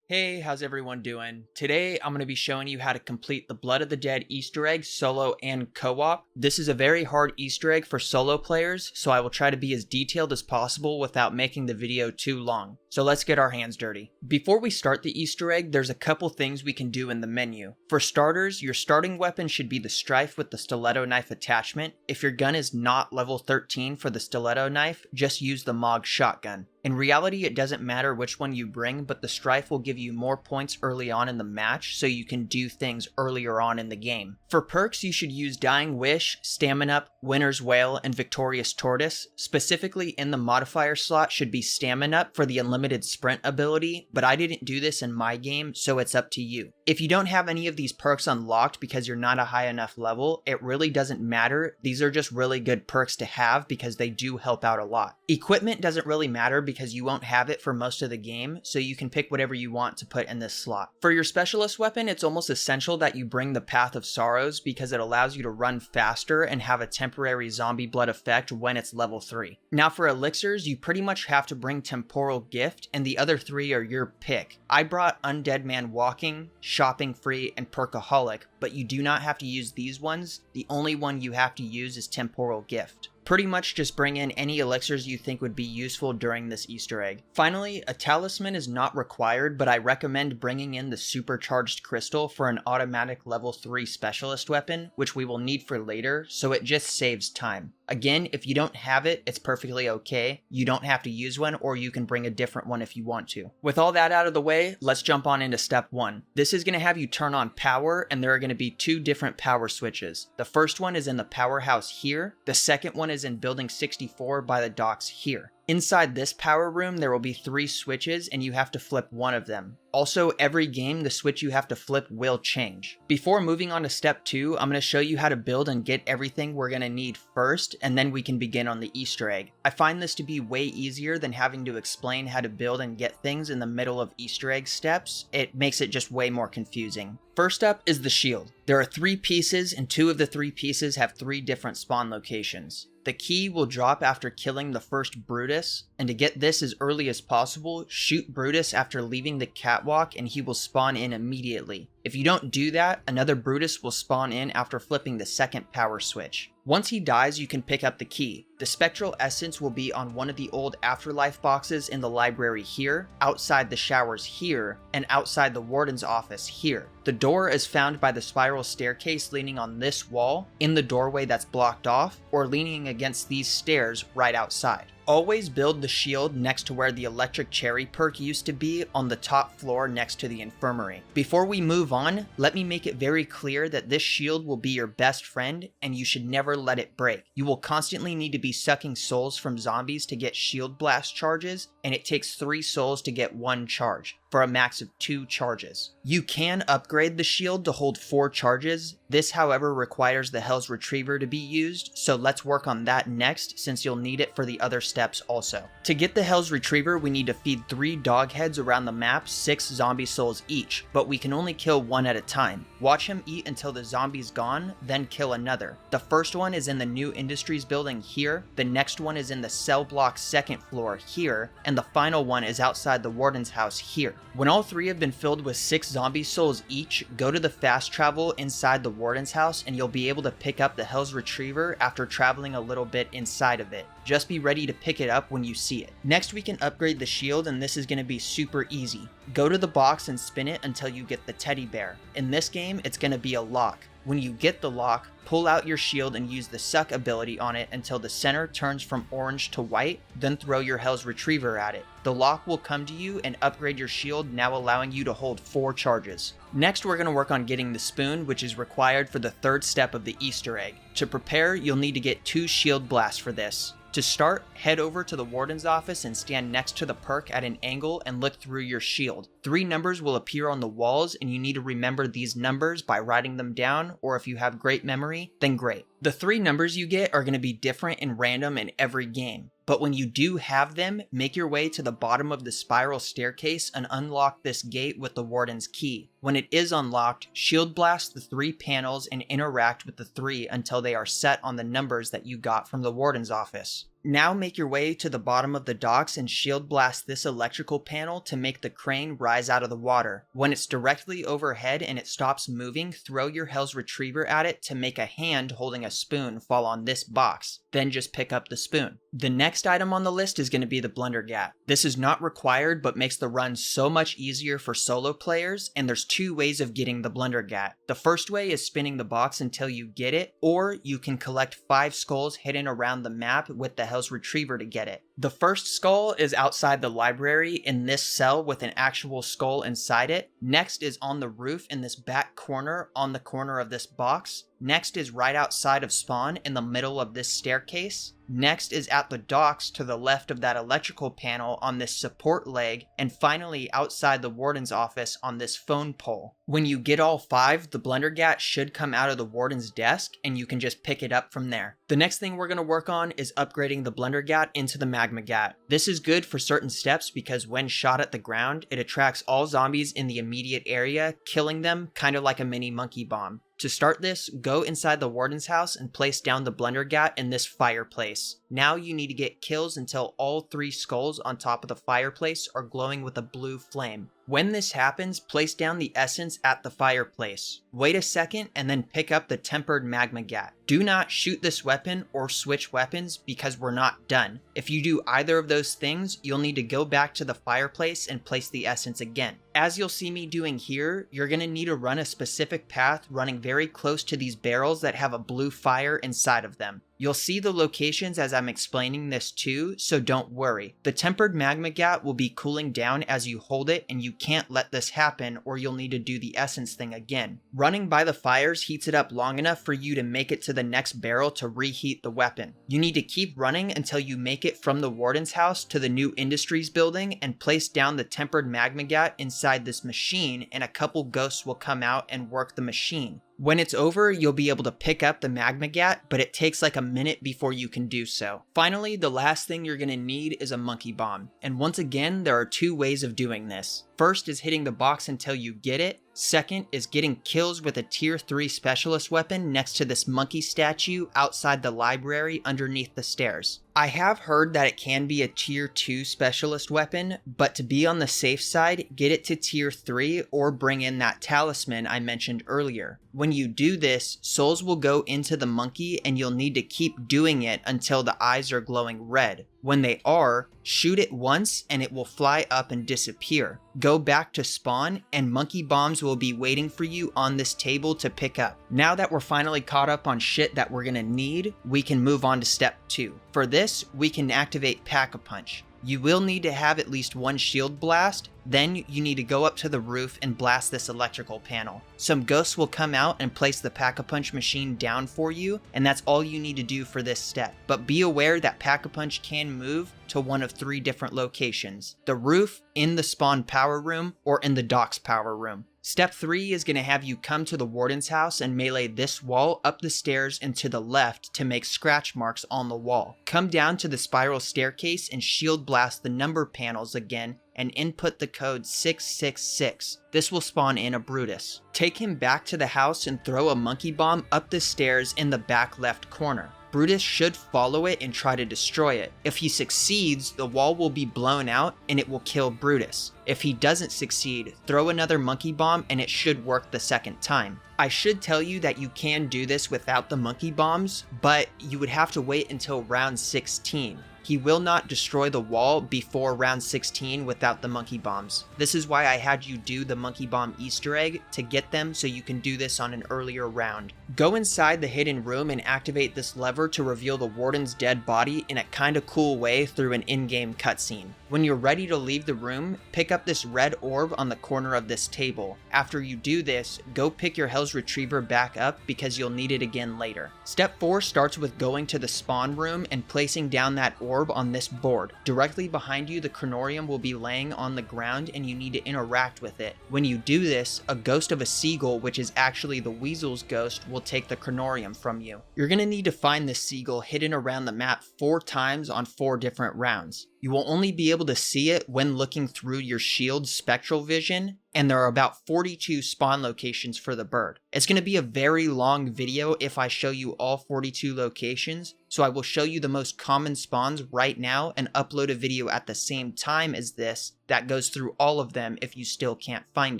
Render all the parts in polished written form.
Hey, how's everyone doing? Today, I'm going to be showing you how to complete the Blood of the Dead Easter egg solo and co-op. This is a very hard Easter egg for solo players, so I will try to be as detailed as possible without making the video too long. So let's get our hands dirty. Before we start the Easter egg, there's a couple things we can do in the menu. For starters, your starting weapon should be the Strife with the stiletto knife attachment. If your gun is not level 13 for the stiletto knife, just use the Mag shotgun. In reality, it doesn't matter which one you bring, but the Strife will give you more points early on in the match, so you can do things earlier on in the game. For perks, you should use Dying Wish, Stamina Up, Winner's Wail, and Victorious Tortoise. Specifically in the modifier slot should be Stamina Up for the unlimited sprint ability, but I didn't do this in my game, so it's up to you. If you don't have any of these perks unlocked because you're not a high enough level, it really doesn't matter. These are just really good perks to have because they do help out a lot. Equipment doesn't really matter because you won't have it for most of the game, so you can pick whatever you want to put in this slot. For your specialist weapon, it's almost essential that you bring the Path of Sorrows because it allows you to run faster and have a temporary zombie blood effect when it's level 3. Now for elixirs, you pretty much have to bring Temporal Gift, and the other three are your pick. I brought Undead Man Walking, Shopping Free, and Perkaholic, but you do not have to use these ones. The only one you have to use is Temporal Gift. Pretty much just bring in any elixirs you think would be useful during this Easter egg. Finally, a talisman is not required, but I recommend bringing in the supercharged crystal for an automatic level 3 specialist weapon, which we will need for later, so it just saves time. Again, if you don't have it, it's perfectly okay. You don't have to use one, or you can bring a different one if you want to. With all that out of the way, let's jump on into step 1. This is going to have you turn on power, and there are going to be two different power switches. The first one is in the powerhouse here. The second one is in building 64 by the docks here. Inside this power room, there will be 3 switches and you have to flip one of them. Also, every game, the switch you have to flip will change. Before moving on to step 2, I'm going to show you how to build and get everything we're going to need first, and then we can begin on the Easter egg. I find this to be way easier than having to explain how to build and get things in the middle of Easter egg steps. It makes it just way more confusing. First up is the shield. There are 3 pieces, and 2 of the 3 pieces have 3 different spawn locations. The key will drop after killing the first Brutus, and to get this as early as possible, shoot Brutus after leaving the catwalk and he will spawn in immediately. If you don't do that, another Brutus will spawn in after flipping the second power switch. Once he dies, you can pick up the key. The spectral essence will be on one of the old afterlife boxes in the library here, outside the showers here, and outside the warden's office here. The door is found by the spiral staircase leaning on this wall, in the doorway that's blocked off, or leaning against these stairs right outside. Always build the shield next to where the electric cherry perk used to be on the top floor next to the infirmary. Before we move on, let me make it very clear that this shield will be your best friend and you should never let it break. You will constantly need to be sucking souls from zombies to get shield blast charges, and it takes 3 souls to get 1 charge, for a max of 2 charges. You can upgrade the shield to hold 4 charges. This, however, requires the Hell's Retriever to be used, so let's work on that next since you'll need it for the other steps also. To get the Hell's Retriever, we need to feed 3 dog heads around the map 6 zombie souls each, but we can only kill 1 at a time. Watch him eat until the zombie's gone, then kill another. The first one is in the new industries building here, the next one is in the cell block 2nd floor here, and the final one is outside the warden's house here. When all 3 have been filled with 6 zombie souls each, go to the fast travel inside the warden's house and you'll be able to pick up the Hell's Retriever after traveling a little bit inside of it. Just be ready to pick it up when you see it. Next, we can upgrade the shield, and this is going to be super easy. Go to the box and spin it until you get the teddy bear. In this game, it's going to be a lock. When you get the lock, pull out your shield and use the suck ability on it until the center turns from orange to white, then throw your Hell's Retriever at it. The lock will come to you and upgrade your shield, now allowing you to hold 4 charges. Next, we're going to work on getting the spoon, which is required for the 3rd step of the Easter egg. To prepare, you'll need to get 2 shield blasts for this. To start, head over to the warden's office and stand next to the perk at an angle and look through your shield. 3 numbers will appear on the walls, and you need to remember these numbers by writing them down, or if you have great memory, then great. The 3 numbers you get are going to be different and random in every game, but when you do have them, make your way to the bottom of the spiral staircase and unlock this gate with the warden's key. When it is unlocked, shield blast the 3 panels and interact with the 3 until they are set on the numbers that you got from the warden's office. Now make your way to the bottom of the docks and shield blast this electrical panel to make the crane rise out of the water. When it's directly overhead and it stops moving, throw your Hell's Retriever at it to make a hand holding a spoon fall on this box. Then just pick up the spoon. The next item on the list is going to be the Blundergat. This is not required but makes the run so much easier for solo players, and there's two ways of getting the Blundergat. The first way is spinning the box until you get it, or you can collect 5 skulls hidden around the map with the Hell's Retriever to get it. The first skull is outside the library in this cell with an actual skull inside it. Next is on the roof in this back corner on the corner of this box. Next is right outside of spawn in the middle of this staircase. Next is at the docks to the left of that electrical panel on this support leg, and finally outside the Warden's office on this phone pole. When you get all 5, the Blundergat should come out of the Warden's desk and you can just pick it up from there. The next thing we're going to work on is upgrading the Blundergat into the Magmagat. This is good for certain steps because when shot at the ground, it attracts all zombies in the immediate area, killing them kind of like a mini monkey bomb. To start this, go inside the Warden's house and place down the Blundergat in this fireplace. Now you need to get kills until all 3 skulls on top of the fireplace are glowing with a blue flame. When this happens, place down the essence at the fireplace. Wait a second and then pick up the tempered Magmagat. Do not shoot this weapon or switch weapons because we're not done. If you do either of those things, you'll need to go back to the fireplace and place the essence again. As you'll see me doing here, you're going to need to run a specific path running very close to these barrels that have a blue fire inside of them. You'll see the locations as I'm explaining this too, so don't worry. The tempered Magmagat will be cooling down as you hold it, and you can't let this happen or you'll need to do the essence thing again. Running by the fires heats it up long enough for you to make it to the next barrel to reheat the weapon. You need to keep running until you make it from the Warden's house to the new Industries building and place down the tempered Magmagat inside this machine, and a couple ghosts will come out and work the machine. When it's over, you'll be able to pick up the Magmagat, but it takes like a minute before you can do so. Finally, the last thing you're going to need is a monkey bomb. And once again, there are 2 ways of doing this. First is hitting the box until you get it. Second is getting kills with a tier 3 specialist weapon next to this monkey statue outside the library underneath the stairs. I have heard that it can be a tier 2 specialist weapon, but to be on the safe side, get it to tier 3 or bring in that talisman I mentioned earlier. When you do this, souls will go into the monkey and you'll need to keep doing it until the eyes are glowing red. When they are, shoot it once and it will fly up and disappear. Go back to spawn and monkey bombs will be waiting for you on this table to pick up. Now that we're finally caught up on shit that we're gonna need, we can move on to step 2. For this, we can activate Pack-a-Punch. You will need to have at least 1 shield blast, then you need to go up to the roof and blast this electrical panel. Some ghosts will come out and place the Pack-a-Punch machine down for you, and that's all you need to do for this step. But be aware that Pack-a-Punch can move to one of 3 different locations: the roof, in the spawn power room, or in the docks power room. Step 3 is going to have you come to the Warden's house and melee this wall up the stairs and to the left to make scratch marks on the wall. Come down to the spiral staircase and shield blast the number panels again and input the code 666. This will spawn in a Brutus. Take him back to the house and throw a monkey bomb up the stairs in the back left corner. Brutus should follow it and try to destroy it. If he succeeds, the wall will be blown out and it will kill Brutus. If he doesn't succeed, throw another monkey bomb and it should work the second time. I should tell you that you can do this without the monkey bombs, but you would have to wait until round 16. He will not destroy the wall before round 16 without the monkey bombs. This is why I had you do the monkey bomb Easter egg to get them so you can do this on an earlier round. Go inside the hidden room and activate this lever to reveal the Warden's dead body in a kinda cool way through an in-game cutscene. When you're ready to leave the room, pick up this red orb on the corner of this table. After you do this, go pick your Hell's Retriever back up because you'll need it again later. Step 4 starts with going to the spawn room and placing down that orb on this board. Directly behind you, the Chronorium will be laying on the ground and you need to interact with it. When you do this, a ghost of a seagull, which is actually the Weasel's ghost, will take the Chronorium from you. You're going to need to find this seagull hidden around the map 4 times on 4 different rounds. You will only be able to see it when looking through your shield's spectral vision, and there are about 42 spawn locations for the bird. It's going to be a very long video if I show you all 42 locations, so I will show you the most common spawns right now and upload a video at the same time as this that goes through all of them if you still can't find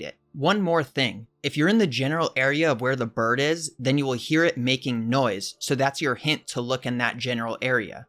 it. One more thing, if you're in the general area of where the bird is, then you will hear it making noise, so that's your hint to look in that general area.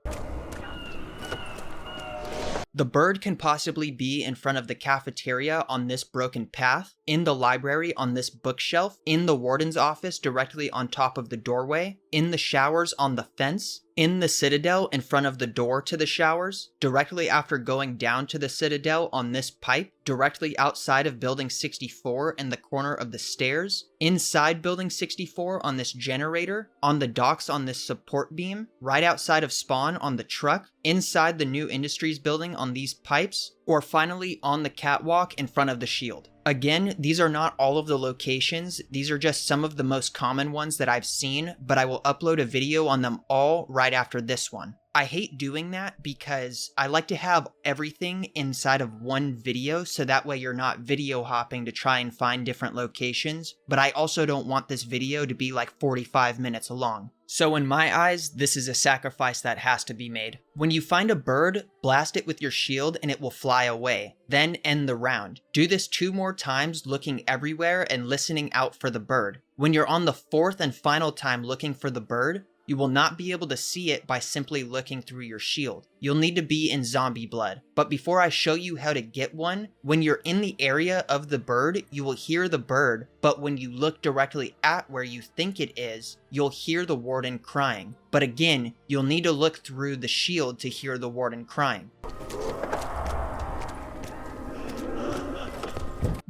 The bird can possibly be in front of the cafeteria on this broken path, in the library on this bookshelf, in the warden's office directly on top of the doorway, in the showers on the fence, in the citadel in front of the door to the showers, directly after going down to the citadel on this pipe, directly outside of building 64 in the corner of the stairs, inside building 64 on this generator, on the docks on this support beam, right outside of spawn on the truck, inside the new industries building on these pipes, or finally on the catwalk in front of the shield. Again, these are not all of the locations, these are just some of the most common ones that I've seen, but I will upload a video on them all right after this one. I hate doing that because I like to have everything inside of one video so that way you're not video hopping to try and find different locations, but I also don't want this video to be like 45 minutes long. So in my eyes, this is a sacrifice that has to be made. When you find a bird, blast it with your shield and it will fly away. Then end the round. Do this 2 more times looking everywhere and listening out for the bird. When you're on the 4th and final time looking for the bird, you will not be able to see it by simply looking through your shield. You'll need to be in zombie blood. But before I show you how to get one, when you're in the area of the bird, you will hear the bird, but when you look directly at where you think it is, you'll hear the warden crying. But again, you'll need to look through the shield to hear the warden crying.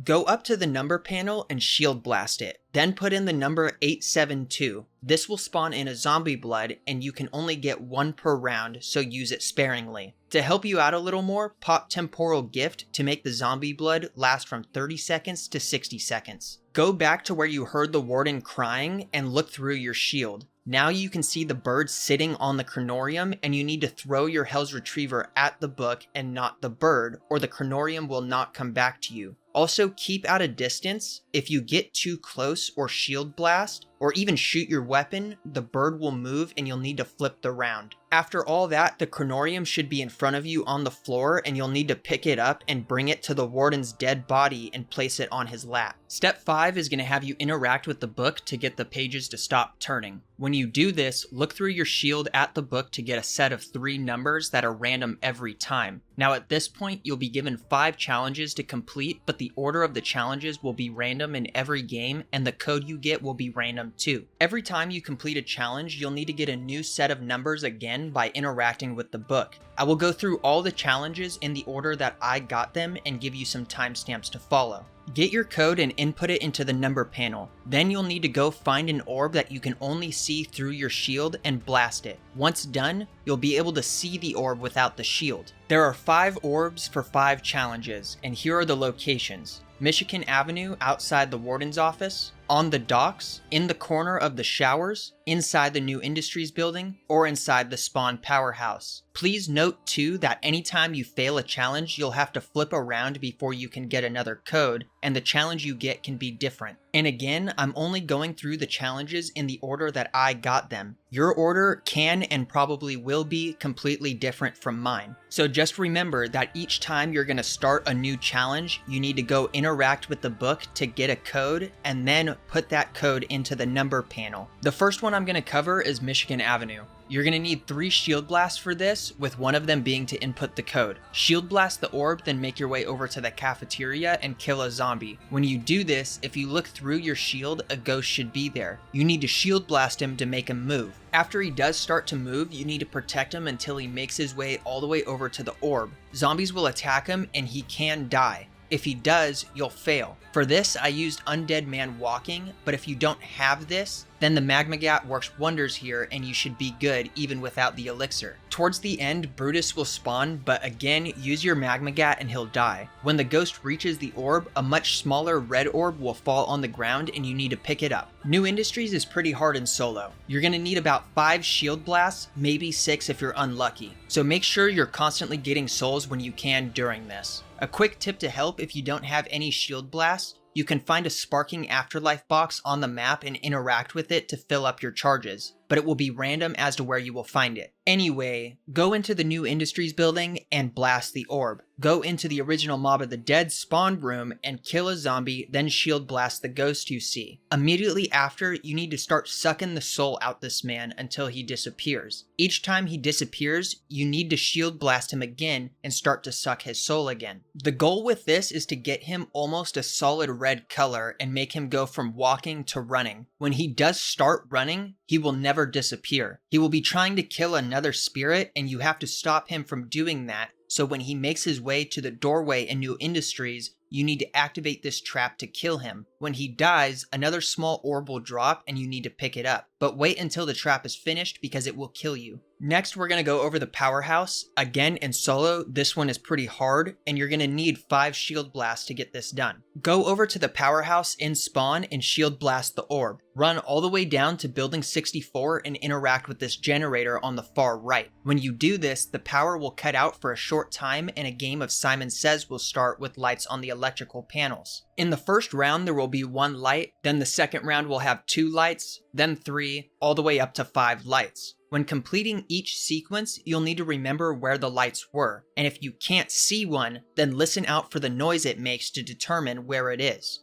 Go up to the number panel and shield blast it. Then put in the number 872. This will spawn in a zombie blood and you can only get 1 per round, so use it sparingly. To help you out a little more, pop temporal gift to make the zombie blood last from 30 seconds to 60 seconds. Go back to where you heard the warden crying and look through your shield. Now you can see the bird sitting on the crenorium and you need to throw your Hell's Retriever at the book and not the bird, or the crenorium will not come back to you. Also, keep at a distance. If you get too close or shield blast, or even shoot your weapon, the bird will move and you'll need to flip the round. After all that, the crenorium should be in front of you on the floor and you'll need to pick it up and bring it to the warden's dead body and place it on his lap. Step 5 is going to have you interact with the book to get the pages to stop turning. When you do this, look through your shield at the book to get a set of 3 numbers that are random every time. Now at this point, you'll be given 5 challenges to complete, but the order of the challenges will be random in every game and the code you get will be random too. Every time you complete a challenge, you'll need to get a new set of numbers again by interacting with the book. I will go through all the challenges in the order that I got them and give you some timestamps to follow. Get your code and input it into the number panel. Then you'll need to go find an orb that you can only see through your shield and blast it. Once done, you'll be able to see the orb without the shield. There are 5 orbs for 5 challenges, and here are the locations. Michigan Avenue outside the warden's office, on the docks, in the corner of the showers, inside the new industries building, or inside the spawn powerhouse. Please note too that anytime you fail a challenge, you'll have to flip around before you can get another code, and the challenge you get can be different. And again, I'm only going through the challenges in the order that I got them. Your order can and probably will be completely different from mine. So just remember that each time you're going to start a new challenge, you need to go interact with the book to get a code, and then put that code into the number panel. The first one I'm going to cover is Michigan Avenue. You're going to need 3 shield blasts for this, with one of them being to input the code. Shield blast the orb, then make your way over to the cafeteria and kill a zombie. When you do this, if you look through your shield, a ghost should be there. You need to shield blast him to make him move. After he does start to move, you need to protect him until he makes his way all the way over to the orb. Zombies will attack him and he can die. If he does, you'll fail. For this, I used Undead Man Walking, but if you don't have this, then the Magmagat works wonders here and you should be good even without the elixir. Towards the end, Brutus will spawn, but again, use your Magmagat and he'll die. When the ghost reaches the orb, a much smaller red orb will fall on the ground and you need to pick it up. New Industries is pretty hard in solo. You're going to need about 5 shield blasts, maybe 6 if you're unlucky. So make sure you're constantly getting souls when you can during this. A quick tip to help if you don't have any shield blasts: you can find a sparking afterlife box on the map and interact with it to fill up your charges, but it will be random as to where you will find it. Anyway, go into the New Industries building and blast the orb. Go into the original Mob of the Dead spawn room and kill a zombie, then shield blast the ghost you see. Immediately after, you need to start sucking the soul out this man until he disappears. Each time he disappears, you need to shield blast him again and start to suck his soul again. The goal with this is to get him almost a solid red color and make him go from walking to running. When he does start running, he will never disappear. He will be trying to kill another spirit and you have to stop him from doing that. So when he makes his way to the doorway in New Industries, you need to activate this trap to kill him. When he dies, another small orb will drop and you need to pick it up. But wait until the trap is finished because it will kill you. Next, we're going to go over the powerhouse. Again, in solo, this one is pretty hard and you're going to need 5 shield blasts to get this done. Go over to the powerhouse in spawn and shield blast the orb. Run all the way down to building 64 and interact with this generator on the far right. When you do this, the power will cut out for a short time and a game of Simon Says will start with lights on the electrical panels. In the first round, there will be 1 light, then the second round will have 2 lights, then 3, all the way up to 5 lights. When completing each sequence, you'll need to remember where the lights were, and if you can't see one, then listen out for the noise it makes to determine where it is.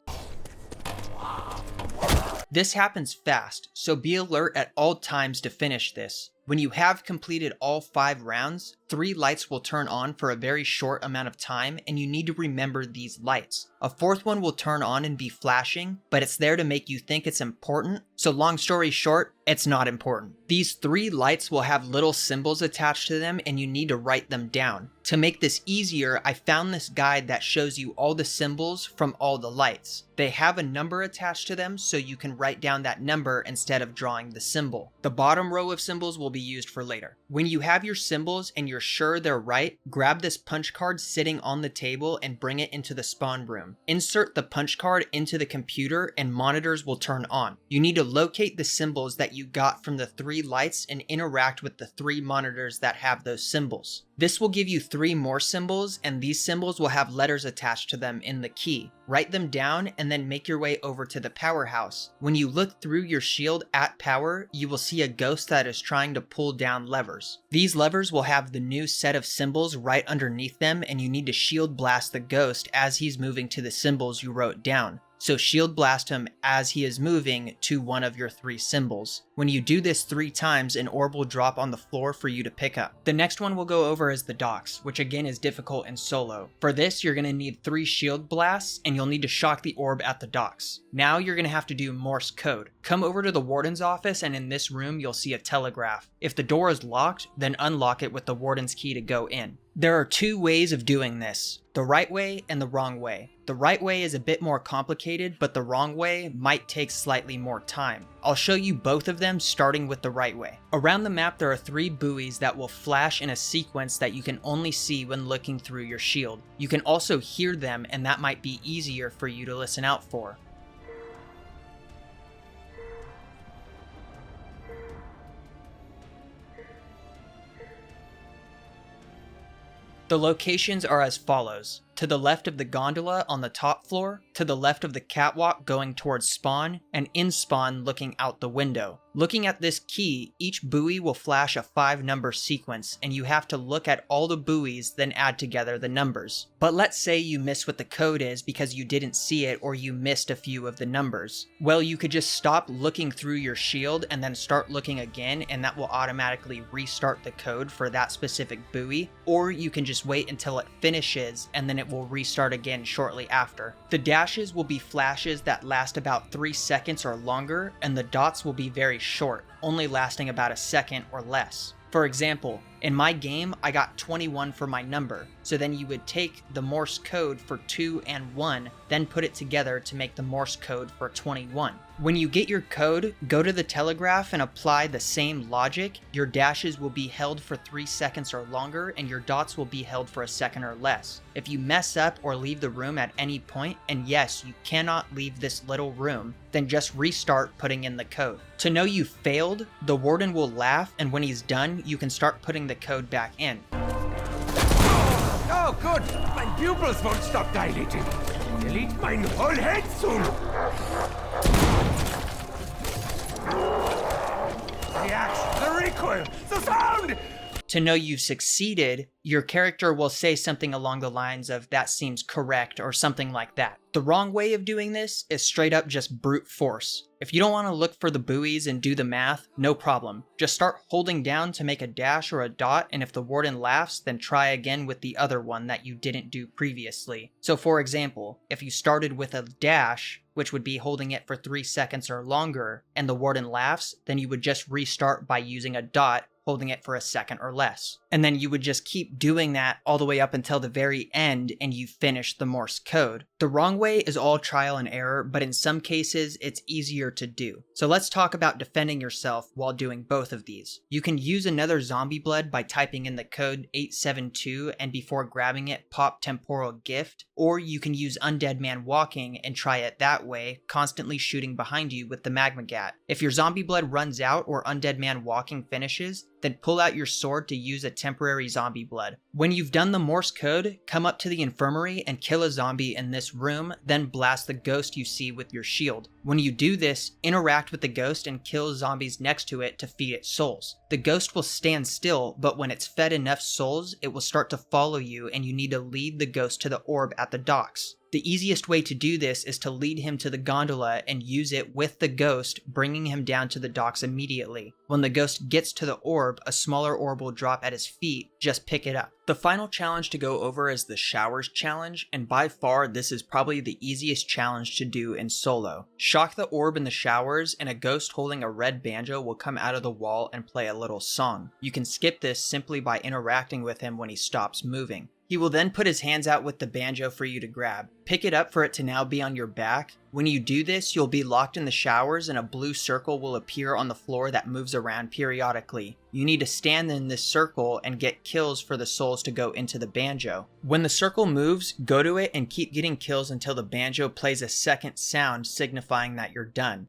This happens fast, so be alert at all times to finish this. When you have completed all 5 rounds, 3 lights will turn on for a very short amount of time and you need to remember these lights. A 4th one will turn on and be flashing, but it's there to make you think it's important, so long story short, it's not important. These 3 lights will have little symbols attached to them and you need to write them down. To make this easier, I found this guide that shows you all the symbols from all the lights. They have a number attached to them so you can write down that number instead of drawing the symbol. The bottom row of symbols will be used for later. When you have your symbols and you're sure they're right, grab this punch card sitting on the table and bring it into the spawn room. Insert the punch card into the computer and monitors will turn on. You need to locate the symbols that you got from the 3 lights and interact with the 3 monitors that have those symbols. This will give you 3 more symbols and these symbols will have letters attached to them in the key. Write them down and then make your way over to the powerhouse. When you look through your shield at power, you will see a ghost that is trying to pull down levers. These levers will have the new set of symbols right underneath them and you need to shield blast the ghost as he's moving to the symbols you wrote down. So shield blast him as he is moving to one of your 3 symbols. When you do this 3 times, an orb will drop on the floor for you to pick up. The next one we'll go over is the docks, which again is difficult in solo. For this, you're going to need 3 shield blasts and you'll need to shock the orb at the docks. Now you're going to have to do Morse code. Come over to the Warden's office and in this room you'll see a telegraph. If the door is locked, then unlock it with the Warden's key to go in. There are 2 ways of doing this, the right way and the wrong way. The right way is a bit more complicated, but the wrong way might take slightly more time. I'll show you both of them starting with the right way. Around the map there are 3 buoys that will flash in a sequence that you can only see when looking through your shield. You can also hear them and that might be easier for you to listen out for. The locations are as follows. To the left of the gondola on the top floor, to the left of the catwalk going towards spawn, and in spawn looking out the window. Looking at this key, each buoy will flash a 5-number sequence, and you have to look at all the buoys, then add together the numbers. But let's say you miss what the code is because you didn't see it or you missed a few of the numbers. Well, you could just stop looking through your shield and then start looking again, and that will automatically restart the code for that specific buoy, or you can just wait until it finishes and then it will restart again shortly after. The dashes will be flashes that last about 3 seconds or longer, and the dots will be very short, only lasting about a second or less. For example, In my game, I got 21 for my number, so then you would take the Morse code for 2 and 1, then put it together to make the Morse code for 21. When you get your code, go to the telegraph and apply the same logic. Your dashes will be held for 3 seconds or longer, and your dots will be held for a second or less. If you mess up or leave the room at any point, and yes, you cannot leave this little room, then just restart putting in the code. To know you failed, the warden will laugh, and when he's done, you can start putting the code back in. Oh, good! My pupils won't stop dilating. They'll eat my whole head soon! The action, the recoil, the sound! To know you've succeeded, your character will say something along the lines of "that seems correct" or something like that. The wrong way of doing this is straight up just brute force. If you don't want to look for the buoys and do the math, no problem. Just start holding down to make a dash or a dot, and if the warden laughs, then try again with the other one that you didn't do previously. So for example, if you started with a dash, which would be holding it for 3 seconds or longer, and the warden laughs, then you would just restart by using a dot, holding it for a second or less. And then you would just keep doing that all the way up until the very end and you finish the Morse code. The wrong way is all trial and error, but in some cases it's easier to do. So let's talk about defending yourself while doing both of these. You can use another zombie blood by typing in the code 872 and before grabbing it pop temporal gift, or you can use Undead Man Walking and try it that way, constantly shooting behind you with the Magmagat. If your zombie blood runs out or Undead Man Walking finishes, then pull out your sword to use a temporary zombie blood. When you've done the Morse code, come up to the infirmary and kill a zombie in this room, then blast the ghost you see with your shield. When you do this, interact with the ghost and kill zombies next to it to feed it souls. The ghost will stand still, but when it's fed enough souls, it will start to follow you and you need to lead the ghost to the orb at the docks. The easiest way to do this is to lead him to the gondola and use it with the ghost, bringing him down to the docks immediately. When the ghost gets to the orb, a smaller orb will drop at his feet. Just pick it up. The final challenge to go over is the showers challenge, and by far this is probably the easiest challenge to do in solo. Shock the orb in the showers and a ghost holding a red banjo will come out of the wall and play a little song. You can skip this simply by interacting with him when he stops moving. He will then put his hands out with the banjo for you to grab. Pick it up for it to now be on your back. When you do this, you'll be locked in the showers and a blue circle will appear on the floor that moves around periodically. You need to stand in this circle and get kills for the souls to go into the banjo. When the circle moves, go to it and keep getting kills until the banjo plays a second sound signifying that you're done.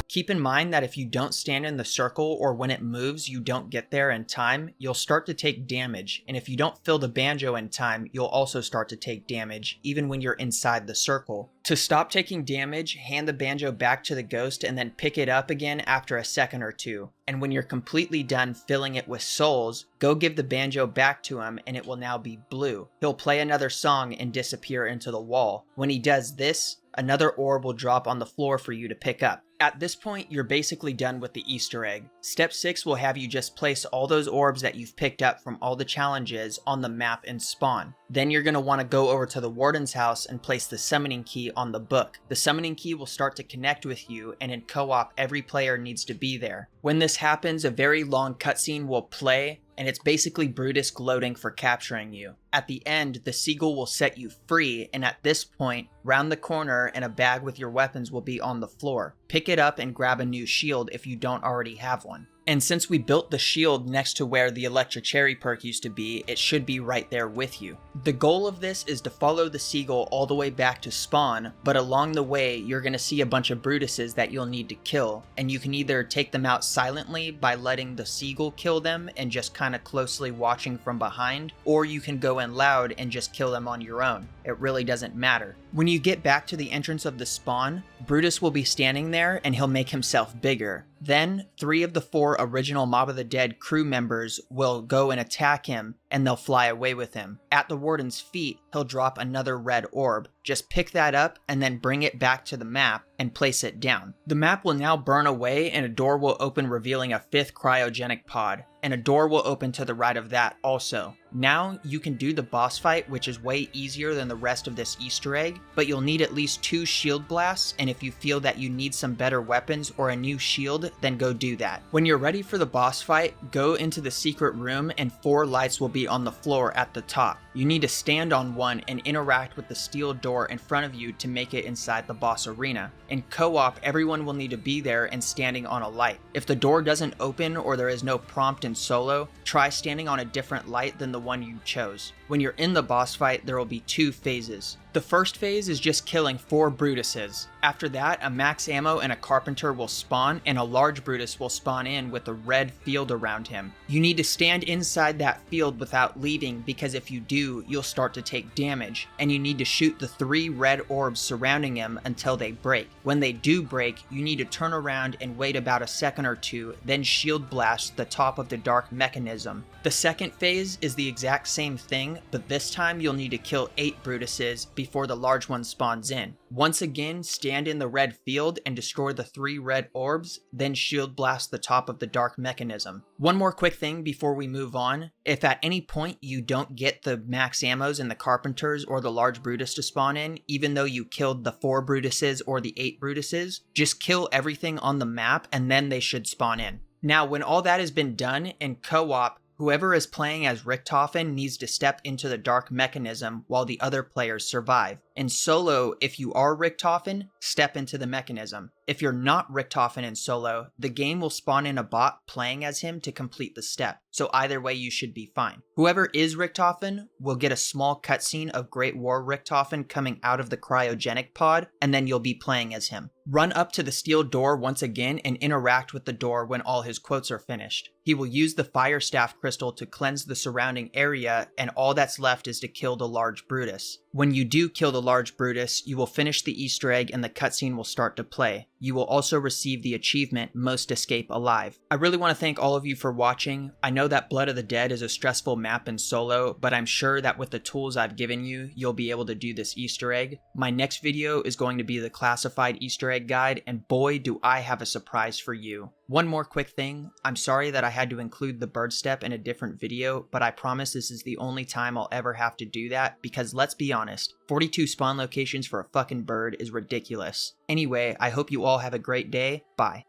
Keep in mind that if you don't stand in the circle or when it moves you don't get there in time, you'll start to take damage, and if you don't fill the banjo in time, you'll also start to take damage, even when you're inside the circle. To stop taking damage, hand the banjo back to the ghost and then pick it up again after a second or two. And when you're completely done filling it with souls, go give the banjo back to him and it will now be blue. He'll play another song and disappear into the wall. When he does this, another orb will drop on the floor for you to pick up. At this point, you're basically done with the Easter egg. Step 6 will have you just place all those orbs that you've picked up from all the challenges on the map and spawn. Then you're going to want to go over to the Warden's house and place the summoning key on the book. The summoning key will start to connect with you, and in co-op, every player needs to be there. When this happens, a very long cutscene will play, and it's basically Brutus gloating for capturing you. At the end, the seagull will set you free, and at this point, round the corner and a bag with your weapons will be on the floor. Pick it up and grab a new shield if you don't already have one. And since we built the shield next to where the electric cherry perk used to be, it should be right there with you. The goal of this is to follow the seagull all the way back to spawn, but along the way you're going to see a bunch of Brutuses that you'll need to kill, and you can either take them out silently by letting the seagull kill them and just kind of closely watching from behind, or you can go in loud and just kill them on your own. It really doesn't matter. When you get back to the entrance of the spawn, Brutus will be standing there and he'll make himself bigger. Then, 3 of the 4 original Mob of the Dead crew members will go and attack him, and they'll fly away with him. At the Warden's feet, he'll drop another red orb. Just pick that up and then bring it back to the map and place it down. The map will now burn away and a door will open revealing a 5th cryogenic pod, and a door will open to the right of that also. Now you can do the boss fight, which is way easier than the rest of this Easter egg, but you'll need at least 2 shield blasts, and if you feel that you need some better weapons or a new shield, then go do that. When you're ready for the boss fight, go into the secret room and 4 lights will be on the floor at the top. You need to stand on one and interact with the steel door in front of you to make it inside the boss arena. In co-op, everyone will need to be there and standing on a light. If the door doesn't open or there is no prompt in solo, try standing on a different light than the one you chose. When you're in the boss fight, there will be 2 phases. The first phase is just killing 4 Brutuses. After that, a max ammo and a carpenter will spawn, and a large Brutus will spawn in with a red field around him. You need to stand inside that field without leaving, because if you do, you'll start to take damage, and you need to shoot the 3 red orbs surrounding him until they break. When they do break, you need to turn around and wait about a second or 2, then shield blast the top of the dark mechanism. The second phase is the exact same thing, but this time you'll need to kill 8 Brutuses before the large one spawns in. Once again, stand in the red field and destroy the 3 red orbs, then shield blast the top of the dark mechanism. One more quick thing before we move on. If at any point you don't get the max ammos and the carpenters or the large Brutus to spawn in, even though you killed the 4 Brutuses or the 8 Brutuses, just kill everything on the map and then they should spawn in. Now, when all that has been done, in co-op, whoever is playing as Richthofen needs to step into the dark mechanism while the other players survive. In solo, if you are Richthofen, step into the mechanism. If you're not Richthofen in solo, the game will spawn in a bot playing as him to complete the step, so either way you should be fine. Whoever is Richthofen will get a small cutscene of Great War Richthofen coming out of the cryogenic pod, and then you'll be playing as him. Run up to the steel door once again and interact with the door when all his quotes are finished. He will use the fire staff crystal to cleanse the surrounding area, and all that's left is to kill the large Brutus. When you do kill the large Brutus, you will finish the Easter egg and the cutscene will start to play. You will also receive the achievement Most Escape Alive. I really want to thank all of you for watching. I know that Blood of the Dead is a stressful map in solo, but I'm sure that with the tools I've given you, you'll be able to do this Easter egg. My next video is going to be the classified Easter egg guide, and boy do I have a surprise for you. One more quick thing, I'm sorry that I had to include the bird step in a different video, but I promise this is the only time I'll ever have to do that, because let's be honest, 42 spawn locations for a fucking bird is ridiculous. Anyway, I hope you all have a great day, bye.